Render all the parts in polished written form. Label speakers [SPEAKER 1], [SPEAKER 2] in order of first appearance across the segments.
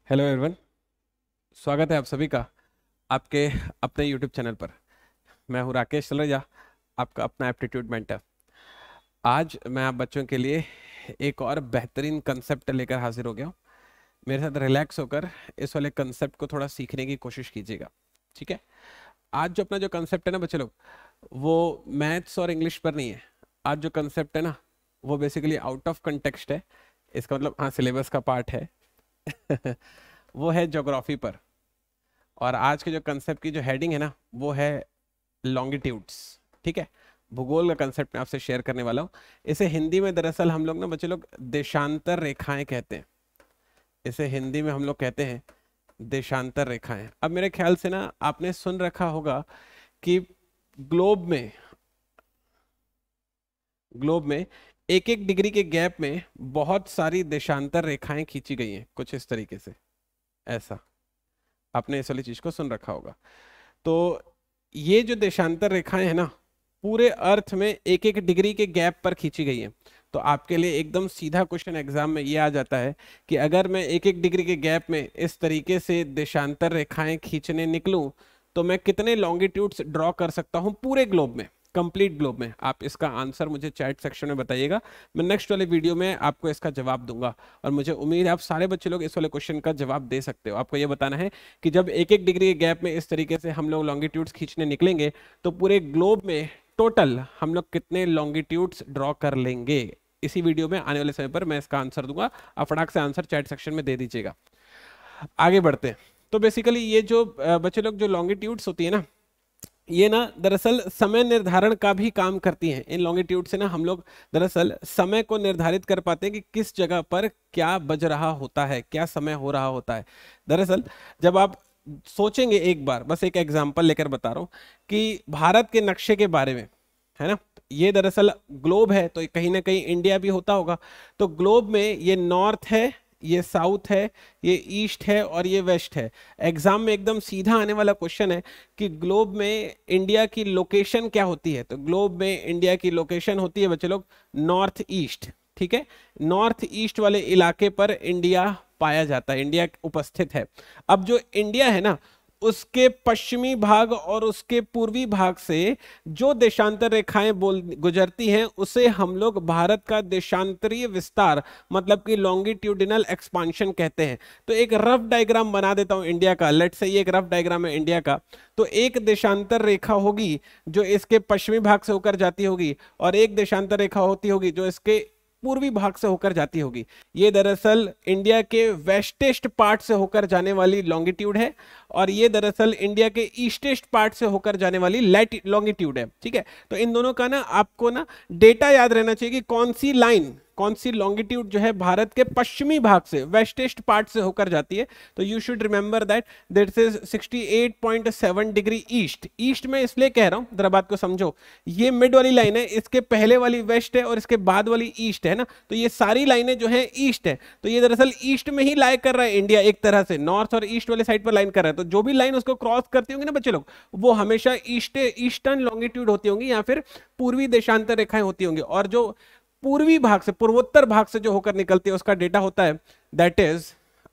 [SPEAKER 1] Hello everyone. स्वागत है आप सभी का आपके अपने यूट्यूब चैनल पर। मैं हूं राकेश सलरेजा, आपका अपना एप्टीट्यूड मेंटर। आज मैं आप बच्चों के लिए एक और बेहतरीन कंसेप्ट लेकर हाजिर हो गया हूं। मेरे साथ रिलैक्स होकर इस वाले कंसेप्ट को थोड़ा सीखने की कोशिश कीजिएगा, ठीक है। आज जो अपना जो कंसेप्ट है ना बच्चे लोग, वो मैथ्स और इंग्लिश पर नहीं है। आज जो कंसेप्ट है ना, वो बेसिकली आउट ऑफ कंटेक्स्ट है। इसका मतलब हाँ, सिलेबस का पार्ट है। वो है ज्योग्राफी पर। और आज के जो कंसेप्ट की जो हेडिंग है ना, वो है लॉन्गिट्यूड्स, ठीक है। भूगोल का कंसेप्ट मैं आपसे शेयर करने वाला हूँ। इसे हिंदी में दरअसल हम लोग ना बच्चे लोग देशांतर रेखाएं कहते हैं। इसे हिंदी में हम लोग कहते हैं देशांतर रेखाएं। अब मेरे ख्याल से ना आपने सुन रखा होगा कि ग्लोब में ग्लोब में एक एक डिग्री के गैप में बहुत सारी देशांतर रेखाएं खींची गई हैं, कुछ इस तरीके से। ऐसा आपने इस वाली चीज को सुन रखा होगा। तो ये जो देशांतर रेखाएं हैं ना, पूरे अर्थ में एक एक डिग्री के गैप पर खींची गई हैं। तो आपके लिए एकदम सीधा क्वेश्चन एग्जाम में ये आ जाता है कि अगर मैं एक एक डिग्री के गैप में इस तरीके से देशांतर रेखाएं खींचने निकलूं, तो मैं कितने लॉन्गिट्यूड्स ड्रॉ कर सकता हूं पूरे ग्लोब में, कंप्लीट ग्लोब में। आप इसका आंसर मुझे चैट सेक्शन में बताइएगा। मैं नेक्स्ट वाले वीडियो में आपको इसका जवाब दूंगा। और मुझे उम्मीद है आप सारे बच्चे लोग इस वाले क्वेश्चन का जवाब दे सकते हो। आपको ये बताना है कि जब एक एक डिग्री के गैप में इस तरीके से हम लोग लॉन्गिट्यूड्स खींचने निकलेंगे, तो पूरे ग्लोब में टोटल हम लोग कितने लॉन्गिट्यूड्स ड्रॉ कर लेंगे। इसी वीडियो में आने वाले समय पर मैं इसका आंसर दूंगा। आप फटाक से आंसर चैट सेक्शन में दे दीजिएगा। आगे बढ़ते हैं। तो बेसिकली ये जो बच्चे लोग जो लॉन्गिट्यूड्स होती है ना, ये ना दरअसल समय निर्धारण का भी काम करती हैं। इन लॉन्गिट्यूड से ना हम लोग दरअसल समय को निर्धारित कर पाते हैं कि किस जगह पर क्या बज रहा होता है, क्या समय हो रहा होता है। दरअसल जब आप सोचेंगे, एक बार बस एक एग्जांपल लेकर बता रहा हूं कि भारत के नक्शे के बारे में, है ना। ये दरअसल ग्लोब है, तो कहीं ना कहीं इंडिया भी होता होगा। तो ग्लोब में ये नॉर्थ है, ये साउथ है, ये ईस्ट है और ये वेस्ट है। एग्जाम में एकदम सीधा आने वाला क्वेश्चन है कि ग्लोब में इंडिया की लोकेशन क्या होती है। तो ग्लोब में इंडिया की लोकेशन होती है बच्चे लोग नॉर्थ ईस्ट, ठीक है। नॉर्थ ईस्ट वाले इलाके पर इंडिया पाया जाता है, इंडिया उपस्थित है। अब जो इंडिया है ना, उसके पश्चिमी भाग और उसके पूर्वी भाग से जो देशांतर रेखाएं बोल गुजरती हैं, उसे हम लोग भारत का देशांतरीय विस्तार, मतलब कि लॉन्गिट्यूडिनल एक्सपांशन कहते हैं। तो एक रफ डायग्राम बना देता हूं इंडिया का। लेट्स से ये एक रफ डायग्राम है इंडिया का। तो एक देशांतर रेखा होगी जो इसके पश्चिमी भाग से होकर जाती होगी, और एक देशांतर रेखा होती होगी जो इसके पूर्वी भाग से होकर जाती होगी। ये दरअसल इंडिया के वेस्टेस्ट पार्ट से होकर जाने वाली लॉन्गिट्यूड है, और ये दरअसल इंडिया के ईस्टेस्ट पार्ट से होकर जाने वाली लॉन्गिट्यूड है, ठीक है। तो इन दोनों का ना आपको ना डेटा याद रहना चाहिए कि कौन सी लाइन, कौन सी लॉन्गिट्यूड जो है भारत के पश्चिमी भाग से, वेस्टेस्ट पार्ट से होकर जाती है। तो you should remember that that is 68.7 degree east. East में इसलिए कह रहा हूं, जरा बात को समझो। ये मिड वाली लाइन है, इसके पहले वाली वेस्ट है और इसके बाद वाली ईस्ट है ना। तो ये सारी लाइनें जो है ईस्ट है। तो ये दरअसल ईस्ट में ही लाई कर रहा है इंडिया, एक तरह से नॉर्थ और ईस्ट वाले साइड पर लाइन कर रहा है। तो जो भी लाइन उसको क्रॉस करती होंगी ना बच्चे लोग, वो हमेशा ईस्टर्न लॉन्गिट्यूड होती होंगी या फिर पूर्वी देशांतर रेखाएं होती होंगी। और जो पूर्वी भाग से, पूर्वोत्तर भाग से जो होकर निकलती है, उसका डेटा होता है that is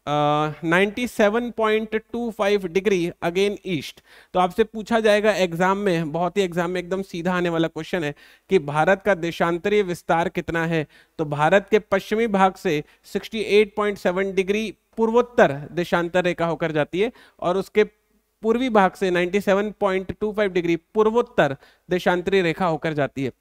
[SPEAKER 1] 97.25 degree again east. तो आपसे पूछा जाएगा एग्जाम में, बहुत ही एग्जाम में एकदम सीधा आने वाला क्वेश्चन है कि भारत का देशांतरीय विस्तार कितना है। तो भारत के पश्चिमी भाग से 68.7 डिग्री पूर्वोत्तर देशांतर रेखा होकर जाती है, और उसके पूर्वी भाग से 97.25 डिग्री पूर्वोत्तर देशांतरीय रेखा होकर जाती है।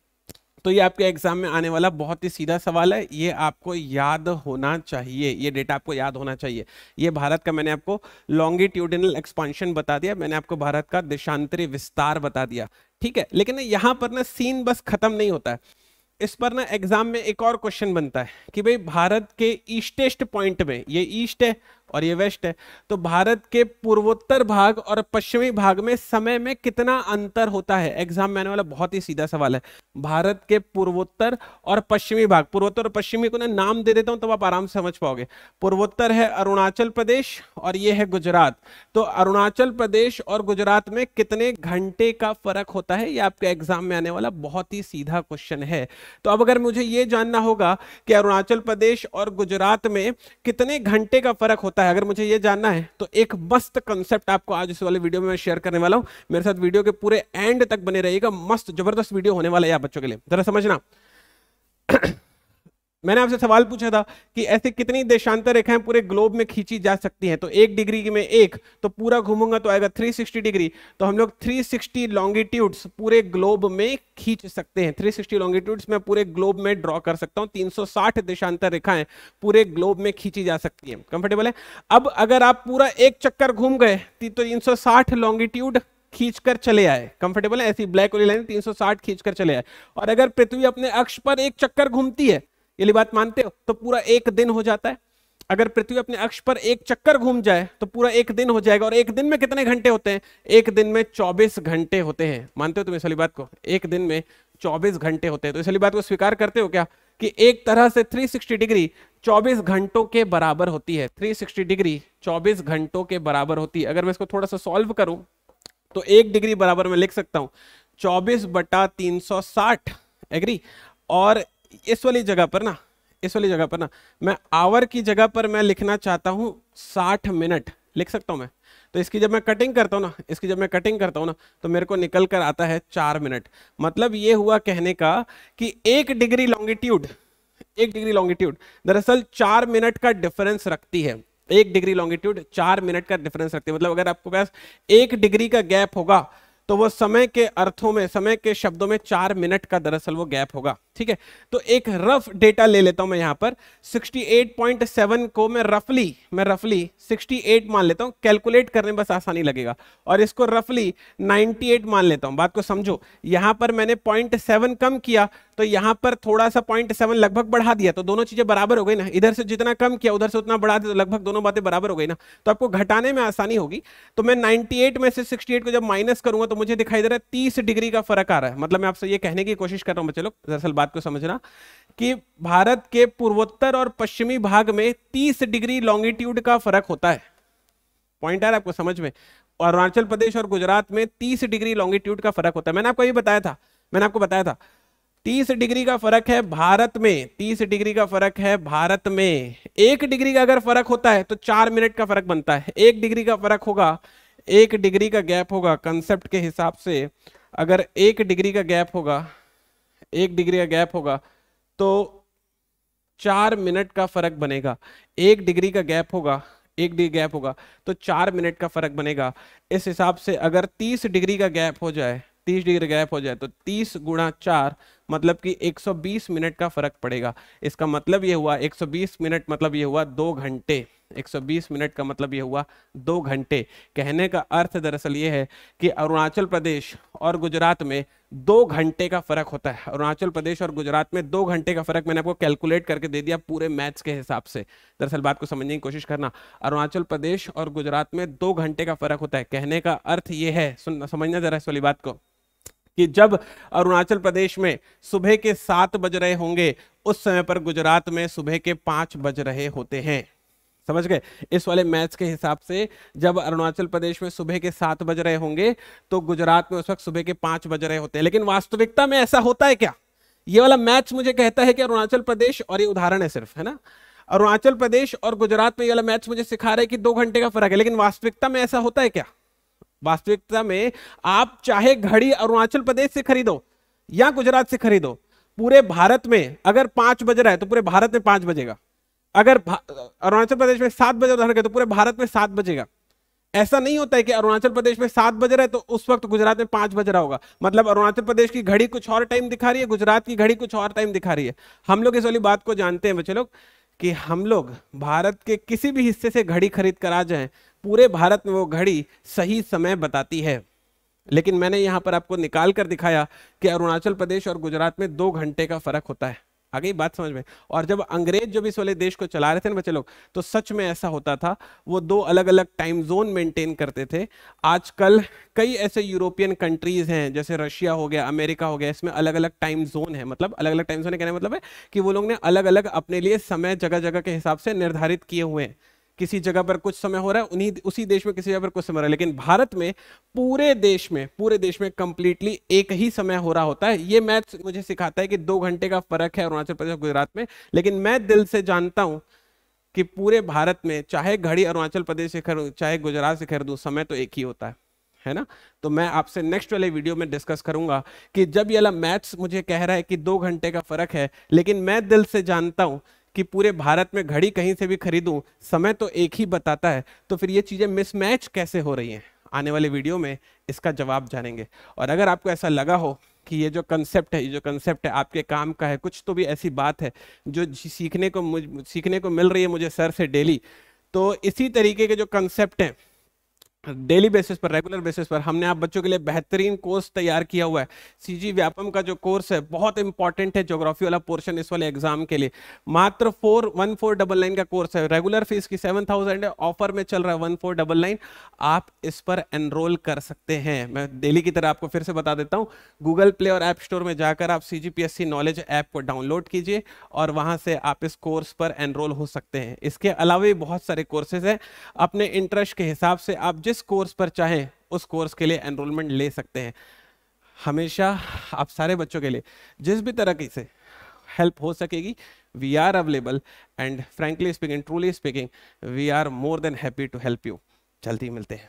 [SPEAKER 1] तो ये आपके एग्जाम में आने वाला बहुत ही सीधा सवाल है। ये आपको याद होना चाहिए, ये डेटा आपको याद होना चाहिए। ये भारत का मैंने आपको लॉन्गिट्यूडिनल एक्सपांशन बता दिया, मैंने आपको भारत का देशांतरीय विस्तार बता दिया, ठीक है। लेकिन यहाँ पर ना सीन बस खत्म नहीं होता है। इस पर ना एग्जाम में एक और क्वेश्चन बनता है कि भाई भारत के ईस्टेस्ट पॉइंट में, ये ईस्ट है और ये वेस्ट है, तो भारत के पूर्वोत्तर भाग और पश्चिमी भाग में समय में कितना अंतर होता है। एग्जाम में आने वाला बहुत ही सीधा सवाल है। भारत के पूर्वोत्तर और पश्चिमी भाग, पूर्वोत्तर और पश्चिमी को ना नाम दे देता हूं तब आप आराम से समझ पाओगे। पूर्वोत्तर है अरुणाचल प्रदेश और ये है गुजरात। तो अरुणाचल प्रदेश और गुजरात में कितने घंटे का फर्क होता है, ये आपके एग्जाम में आने वाला बहुत ही सीधा क्वेश्चन है। तो अब अगर मुझे ये जानना होगा कि अरुणाचल प्रदेश और गुजरात में कितने घंटे का फर्क होता होता है, अगर मुझे ये जानना है तो एक मस्त कंसेप्ट आपको आज इस वाले वीडियो में मैं शेयर करने वाला हूं। मेरे साथ वीडियो के पूरे एंड तक बने रहिएगा, मस्त जबरदस्त वीडियो होने वाला है आप बच्चों के लिए, जरा समझना। मैंने आपसे सवाल पूछा था कि ऐसे कितनी देशांतर रेखाएं पूरे ग्लोब में खींची जा सकती हैं, तो 1 डिग्री में एक, तो पूरा घूमूंगा तो आएगा 360 डिग्री, तो हम लोग 360 लॉन्गिट्यूड्स पूरे ग्लोब में खींच सकते हैं। 360 लॉन्गिट्यूड्स मैं पूरे ग्लोब में ड्रॉ कर सकता हूं, 360 देशांतर रेखाएं पूरे ग्लोब में खींची जा सकती हैं। कंफर्टेबल है? अब अगर आप पूरा एक चक्कर घूम गए तो 360 लॉन्गिट्यूड खींचकर चले आए, कंफर्टेबल है? ऐसी ब्लैक वाली लाइन 360 खींचकर चले आए। और अगर पृथ्वी अपने अक्ष पर एक चक्कर घूमती है, ये बात मानते हो, तो पूरा एक दिन हो जाता है। अगर पृथ्वी अपने अक्ष पर एक चक्कर घूम जाए तो पूरा एक दिन हो जाएगा। और एक दिन में कितने घंटे होते हैं? एक दिन में 24 घंटे होते हैं। मानते हो तुम इस वाली बात को? एक दिन में 24 घंटे होते हैं। तो इस वाली बात को स्वीकार करते हो क्या कि एक तरह से 360 डिग्री 24 घंटों के बराबर होती है? 360 डिग्री 24 घंटों के बराबर होती है। अगर मैं इसको थोड़ा सा सॉल्व करूं तो 1 डिग्री बराबर मैं लिख सकता हूं 24/360। एग्री? और इस वाली जगह पर ना मैं आवर की जगह पर मैं लिखना चाहता हूं 60 मिनट लिख सकता हूं मैं। तो इसकी जब मैं कटिंग करता हूं ना तो मेरे को निकल कर आता है 4 मिनट। मतलब ये हुआ कहने का कि 1 डिग्री लॉन्गिट्यूड दरअसल 4 मिनट का डिफरेंस रखती है। 1 डिग्री लॉन्गिट्यूड 4 मिनट का डिफरेंस रखती है। मतलब अगर आपको पास 1 डिग्री का गैप होगा तो वो समय के अर्थों में, समय के शब्दों में 4 मिनट का दरअसल वो गैप होगा। ठीक है? तो एक रफ डेटा ले लेता हूं मैं यहां पर 68.7 को मैं रफली 68 मान लेता हूं, कैलकुलेट करने बस आसानी लगेगा। और इसको रफली 98 मान लेता हूं। बात को समझो, यहां पर मैंने 0.7 कम किया तो यहां पर थोड़ा सा 0.7 लगभग बढ़ा दिया, तो दोनों चीजें बराबर हो गई ना। इधर से जितना कम किया उधर से उतना बढ़ा दिया, तो लगभग दोनों बातें बराबर हो गई ना। तो आपको घटाने में आसानी होगी। तो मैं 98 में से 68 को जब माइनस करूंगा तो मुझे दिखाई दे रहा है 30 डिग्री का फर्क आ रहा है। मतलब मैं आपसे ये कहने की कोशिश कर रहा हूं बच्चे लोग, दरअसल बात को समझना कि भारत के पूर्वोत्तर और पश्चिमी भाग में 30 डिग्री लॉन्गिट्यूड का फर्क होता है। पॉइंट आ रहा है आपको समझ में? और अरुणाचल प्रदेश और गुजरात में 30 डिग्री लॉन्गिट्यूड का फर्क होता है। मैंने आपको ये बताया था, 30 डिग्री का फर्क है भारत में, 30 डिग्री का फर्क है भारत में। 1 डिग्री का अगर फर्क होता है तो 4 मिनट का फर्क बनता है। 1 डिग्री का फर्क होगा, 1 डिग्री का गैप होगा कंसेप्ट के हिसाब से। अगर 1 डिग्री का गैप होगा, 1 डिग्री का गैप होगा तो 4 मिनट का फर्क बनेगा। 1 डिग्री का गैप होगा, 1 डिग्री गैप होगा तो 4 मिनट का फर्क बनेगा। इस हिसाब से अगर 30 डिग्री का गैप हो जाए, 30 डिग्री गैप हो जाए तो 30 गुणा 4 मतलब कि 120 मिनट का फर्क पड़ेगा। इसका मतलब ये हुआ 120 मिनट मतलब ये हुआ 2 घंटे। 120 मिनट का मतलब ये हुआ 2 घंटे। कहने का अर्थ दरअसल ये है कि अरुणाचल प्रदेश और गुजरात में 2 घंटे का फर्क होता है। अरुणाचल प्रदेश और गुजरात में 2 घंटे का फर्क मैंने आपको कैलकुलेट करके दे दिया पूरे मैथ्स के हिसाब से। दरअसल बात को समझने की कोशिश करना, अरुणाचल प्रदेश और गुजरात में 2 घंटे का फर्क होता है। कहने का अर्थ ये है, सुनना समझना जरा इस वाली बात को, कि जब अरुणाचल प्रदेश में सुबह के 7 बज रहे होंगे उस समय पर गुजरात में सुबह के 5 बज रहे होते हैं। समझ गए? इस वाले मैथ्स के हिसाब से जब अरुणाचल प्रदेश में सुबह के 7 बज रहे होंगे तो गुजरात में उस वक्त सुबह के 5 बज रहे होते हैं। लेकिन वास्तविकता में ऐसा होता है क्या? ये वाला मैथ्स मुझे कहता है कि अरुणाचल प्रदेश, और ये उदाहरण है सिर्फ, है ना, अरुणाचल प्रदेश और गुजरात में ये वाला मैथ्स मुझे सिखा रहा है कि 2 घंटे का फर्क है। लेकिन वास्तविकता में ऐसा होता है क्या? वास्तविकता में आप चाहे घड़ी अरुणाचल प्रदेश से खरीदो या गुजरात से खरीदो, पूरे भारत में अगर 5 बज रहा है तो पूरे भारत में 5 बजेगा। अगर अरुणाचल प्रदेश में 7 बजे रहा है तो पूरे भारत में 7 बजेगा। ऐसा नहीं होता है कि अरुणाचल प्रदेश में 7 बज रहा है तो उस वक्त गुजरात में 5 बज रहा होगा। मतलब अरुणाचल प्रदेश की घड़ी कुछ और टाइम दिखा रही है, गुजरात की घड़ी कुछ और टाइम दिखा रही है। हम लोग इस वाली बात को जानते हैं बच्चे लोग कि हम लोग भारत के किसी भी हिस्से से घड़ी खरीद कर आ जाएं, पूरे भारत में वो घड़ी सही समय बताती है। लेकिन मैंने यहां पर आपको निकाल कर दिखाया कि अरुणाचल प्रदेश और गुजरात में 2 घंटे का फर्क होता है। आ गई बात समझ में? और जब अंग्रेज जब इस वाले देश को चला रहे थे ना बच्चे लोग, तो सच में ऐसा होता था, वो 2 अलग अलग टाइम जोन मेंटेन करते थे। आजकल कई ऐसे यूरोपियन कंट्रीज हैं जैसे रशिया हो गया, अमेरिका हो गया, इसमें अलग अलग टाइम जोन है। मतलब अलग अलग टाइम जोन कहने का मतलब है कि वो लोग ने अलग अलग अपने लिए समय जगह जगह के हिसाब से निर्धारित किए हुए हैं। किसी जगह पर कुछ समय हो रहा है, उन्हीं उसी देश में किसी जगह पर कुछ समय हो रहा है। लेकिन भारत में पूरे देश में कंप्लीटली एक ही समय हो रहा होता है। ये मैथ्स मुझे सिखाता है कि 2 घंटे का फर्क है अरुणाचल प्रदेश और गुजरात में। लेकिन मैं दिल से जानता हूं कि पूरे भारत में चाहे घड़ी अरुणाचल प्रदेश से खरीदूं चाहे गुजरात से खरीदूं, समय तो एक ही होता है ना। तो मैं आपसे नेक्स्ट वाले वीडियो में डिस्कस करूंगा कि जब ये वाला मैथ्स मुझे कह रहा है कि 2 घंटे का फर्क है, लेकिन मैं दिल से जानता हूं कि पूरे भारत में घड़ी कहीं से भी खरीदूं समय तो एक ही बताता है, तो फिर ये चीजें मिसमैच कैसे हो रही हैं, आने वाले वीडियो में इसका जवाब जानेंगे। और अगर आपको ऐसा लगा हो कि ये जो कंसेप्ट है आपके काम का है, कुछ तो भी ऐसी बात है जो सीखने को मिल रही है मुझे सर से डेली, तो इसी तरीके के जो कंसेप्ट हैं डेली बेसिस पर, रेगुलर बेसिस पर हमने आप बच्चों के लिए बेहतरीन कोर्स तैयार किया हुआ है। सीजी व्यापम का जो कोर्स है बहुत इंपॉर्टेंट है, ज्योग्राफी वाला पोर्शन इस वाले एग्जाम के लिए। मात्र 1499 का कोर्स है, रेगुलर फीस की 7000 है, ऑफर में चल रहा है 1499। आप इस पर एनरोल कर सकते हैं। मैं डेली की तरह आपको फिर से बता देता हूं, गूगल प्ले और ऐप स्टोर में जाकर आप CGPSC नॉलेज ऐप को डाउनलोड कीजिए और वहां से आप इस कोर्स पर एनरोल हो सकते हैं। इसके अलावा भी बहुत सारे कोर्सेज हैं, अपने इंटरेस्ट के हिसाब से आप जिस कोर्स पर चाहें उस कोर्स के लिए एनरोलमेंट ले सकते हैं। हमेशा आप सारे बच्चों के लिए जिस भी तरह की से हेल्प हो सकेगी, we are available, and frankly speaking, truly speaking, we are more than happy to help you. जल्दी मिलते हैं।